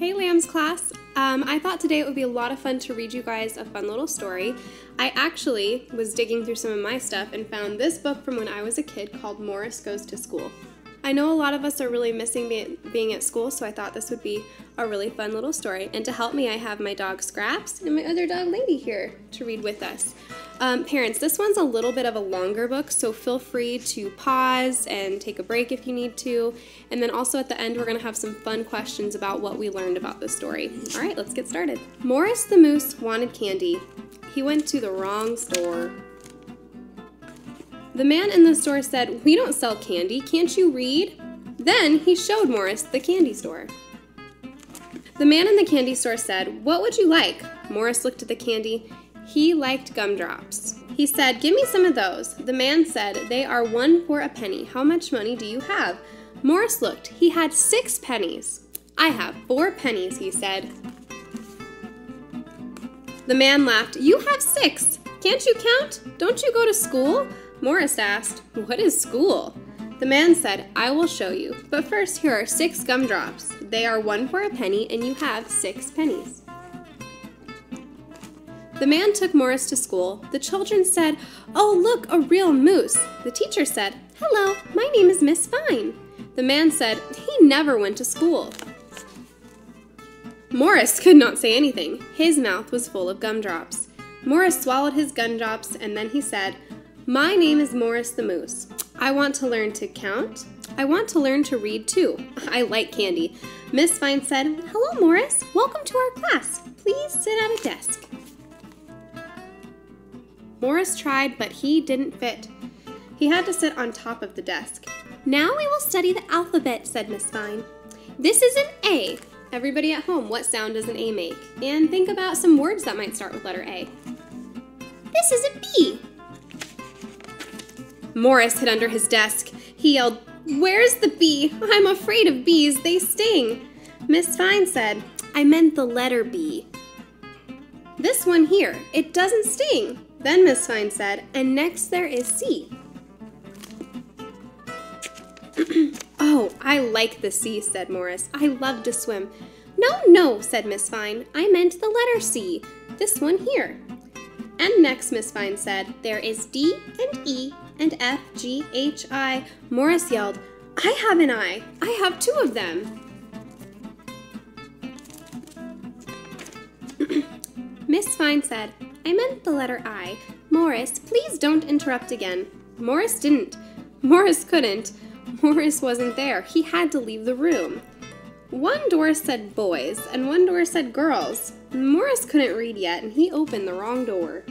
Hey Lambs class! I thought today it would be a lot of fun to read you guys a fun little story. I actually was digging through some of my stuff and found this book from when I was a kid called Morris Goes to School. I know a lot of us are really missing being at school, so I thought this would be a really fun little story. And to help me, I have my dog Scraps and my other dog Lady here to read with us. Parents, this one's a little bit of a longer book, so feel free to pause and take a break if you need to. And then also at the end, we're going to have some fun questions about what we learned about the story. All right, let's get started. Morris the Moose wanted candy. He went to the wrong store. The man in the store said, "We don't sell candy, can't you read?" Then he showed Morris the candy store. The man in the candy store said, "What would you like?" Morris looked at the candy. He liked gumdrops. He said, "Give me some of those." The man said, "They are 1 for a penny. How much money do you have?" Morris looked. He had 6 pennies. "I have 4 pennies, he said. The man laughed. "You have 6. Can't you count? Don't you go to school?" Morris asked, "What is school?" The man said, "I will show you. But first, here are 6 gumdrops. They are 1 for a penny, and you have 6 pennies. The man took Morris to school. The children said, "Oh, look, a real moose." The teacher said, "Hello, my name is Miss Fine." The man said he never went to school. Morris could not say anything. His mouth was full of gumdrops. Morris swallowed his gumdrops, and then he said, "My name is Morris the Moose. I want to learn to count. I want to learn to read too. I like candy." Miss Fine said, "Hello, Morris. Welcome to our class. Please sit at a desk." Morris tried, but he didn't fit. He had to sit on top of the desk. "Now we will study the alphabet," said Miss Fine. "This is an A." Everybody at home, what sound does an A make? And think about some words that might start with letter A. "This is a B." Morris hid under his desk. He yelled, "Where's the B? I'm afraid of bees. They sting." Miss Fine said, "I meant the letter B. This one here, it doesn't sting." Then Miss Fine said, "And next there is C." "Oh, I like the sea," said Morris. "I love to swim." No, said Miss Fine. "I meant the letter C. This one here." And next Miss Fine said, "There is D and E and F, G, H, I." Morris yelled, "I have an I. I have 2 of them." Miss Fine said, "I meant the letter I. Morris, please don't interrupt again." Morris didn't. Morris couldn't. Morris wasn't there. He had to leave the room. One door said boys, and one door said girls. Morris couldn't read yet, and he opened the wrong door.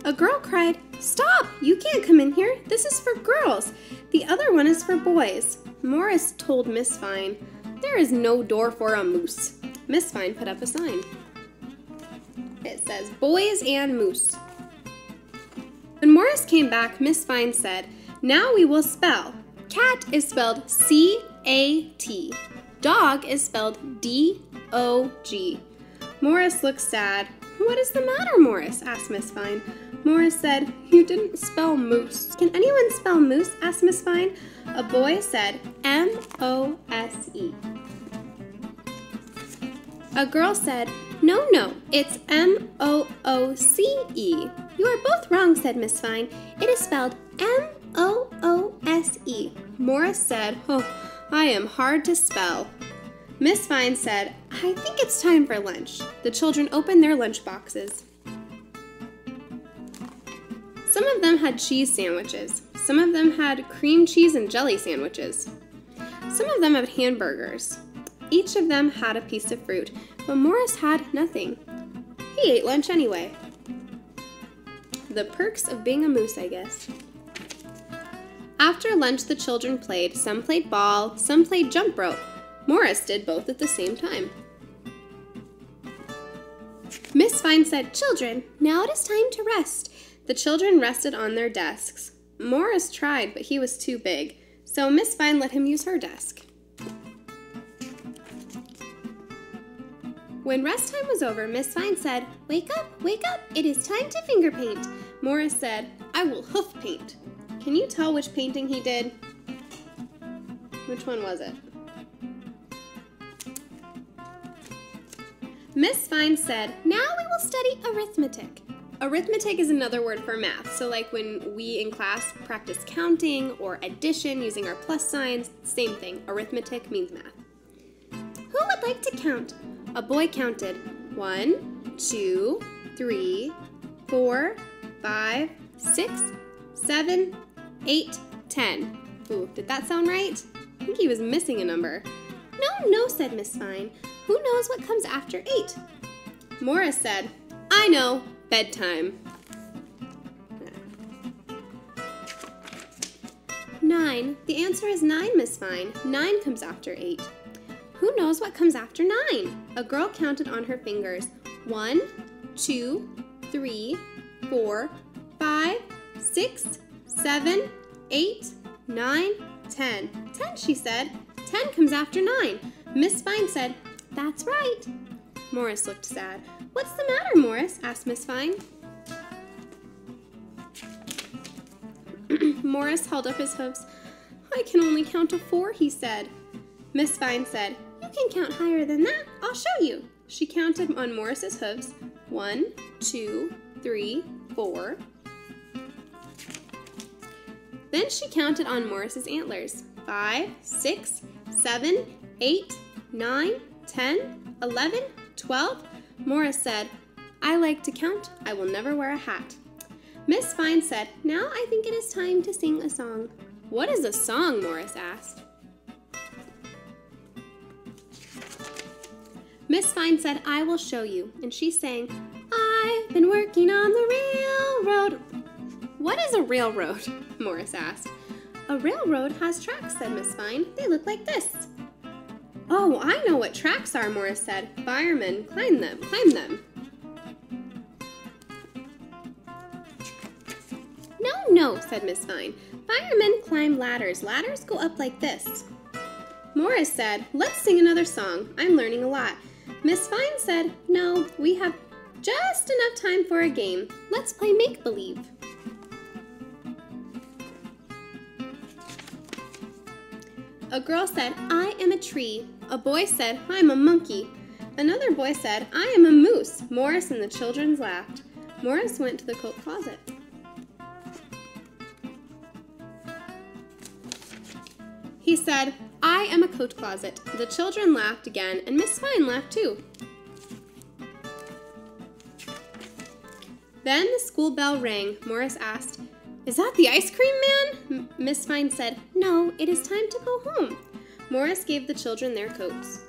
A girl cried, "Stop! You can't come in here. This is for girls. The other one is for boys." Morris told Miss Fine, "There is no door for a moose." Miss Fine put up a sign. It says, "Boys and Moose." When Morris came back, Miss Fine said, "Now we will spell. Cat is spelled C-A-T. Dog is spelled D-O-G. Morris looked sad. "What is the matter, Morris?" asked Miss Fine. Morris said, "You didn't spell moose." "Can anyone spell moose?" asked Miss Fine. A boy said, M-O-S-E. A girl said, No, it's M-O-O-C-E. "You are both wrong," said Miss Fine. "It is spelled M-O-O-S-E. Morris said, "Oh, I am hard to spell." Miss Fine said, "I think it's time for lunch." The children opened their lunch boxes. Some of them had cheese sandwiches. Some of them had cream cheese and jelly sandwiches. Some of them had hamburgers. Each of them had a piece of fruit, but Morris had nothing. He ate lunch anyway. The perks of being a moose, I guess. After lunch, the children played. Some played ball, some played jump rope. Morris did both at the same time. Miss Fine said, "Children, now it is time to rest." The children rested on their desks. Morris tried, but he was too big, so Miss Fine let him use her desk. When rest time was over, Miss Fine said, wake up, it is time to finger paint." Morris said, "I will hoof paint." Can you tell which painting he did? Which one was it? Miss Fine said, "Now we will study arithmetic." Arithmetic is another word for math, so like when we in class practice counting or addition using our plus signs, same thing. Arithmetic means math. Who would like to count? A boy counted 1, 2, 3, 4, 5, 6, 7, 8, 10. Ooh, did that sound right? I think he was missing a number. No, said Miss Fine. Who knows what comes after 8? Morris said, "I know, bedtime." 9. The answer is 9, Miss Fine. 9 comes after 8. Who knows what comes after 9? A girl counted on her fingers. 1, 2, 3, 4, 5, 6, 7, 8, 9, 10. 10, she said. 10 comes after 9. Miss Fine said, "That's right." Morris looked sad. "What's the matter, Morris?" asked Miss Fine. Morris held up his hooves. "I can only count to 4, he said. Miss Fine said, "You can count higher than that. I'll show you." She counted on Morris's hooves. 1, 2, 3, 4. Then she counted on Morris's antlers. 5, 6, 7, 8, 9, 10, 11, 12. Morris said, "I like to count. I will never wear a hat." Miss Fine said, "Now I think it is time to sing a song." "What is a song?" Morris asked. Miss Fine said, "I will show you." And she sang, "I've been working on the railroad." "What is a railroad?" Morris asked. "A railroad has tracks," said Miss Fine. "They look like this." "Oh, I know what tracks are," Morris said. "Firemen climb them. No, said Miss Fine. "Firemen climb ladders. Ladders go up like this." Morris said, "Let's sing another song. I'm learning a lot." Miss Fine said, "No, we have just enough time for a game. Let's play make-believe." A girl said, "I am a tree." A boy said, "I'm a monkey." Another boy said, "I am a moose." Morris and the children laughed. Morris went to the coat closet. He said, "I am a coat closet." The children laughed again, and Miss Fine laughed too. Then the school bell rang. Morris asked, "Is that the ice cream man?" Miss Fine said, "No, it is time to go home." Morris gave the children their coats.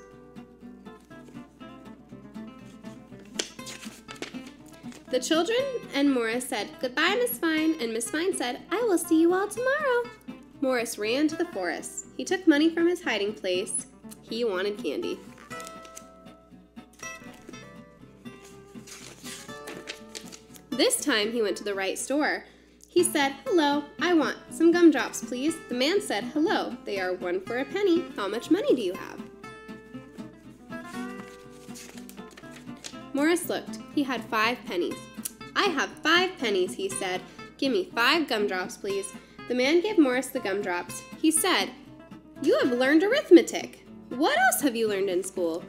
The children and Morris said, "Goodbye, Miss Fine," and Miss Fine said, "I will see you all tomorrow." Morris ran to the forest. He took money from his hiding place. He wanted candy. This time he went to the right store. He said, "Hello, I want some gumdrops, please." The man said, "Hello, they are 1 for a penny. How much money do you have?" Morris looked. He had 5 pennies. "I have 5 pennies, he said. "Give me 5 gumdrops, please." The man gave Morris the gumdrops. He said, "You have learned arithmetic. What else have you learned in school?"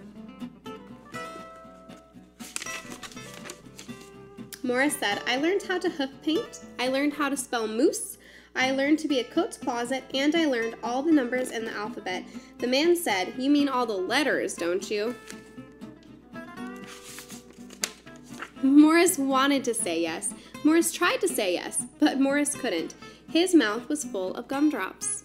Morris said, "I learned how to hoof paint. I learned how to spell moose. I learned to be a coat closet, and I learned all the numbers in the alphabet." The man said, "You mean all the letters, don't you?" Morris wanted to say yes. Morris tried to say yes, but Morris couldn't. His mouth was full of gumdrops.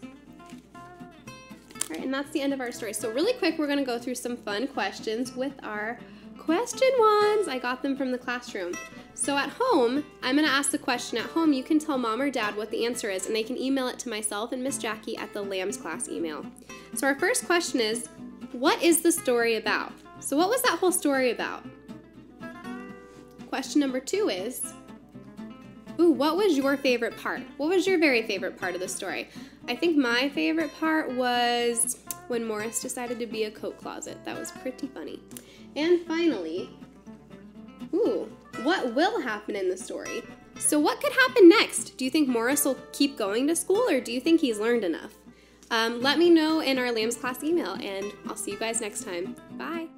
All right, and that's the end of our story. So really quick, we're going to go through some fun questions with our question ones. I got them from the classroom. So at home, I'm going to ask the question at home. You can tell mom or dad what the answer is, and they can email it to myself and Miss Jackie at the Lambs class email. So our first question is, what is the story about? So what was that whole story about? Question number 2 is, what was your favorite part? What was your very favorite part of the story? I think my favorite part was when Morris decided to be a coat closet. That was pretty funny. And finally, what will happen in the story? So what could happen next? Do you think Morris will keep going to school, or do you think he's learned enough? Let me know in our Lambs class email, and I'll see you guys next time. Bye.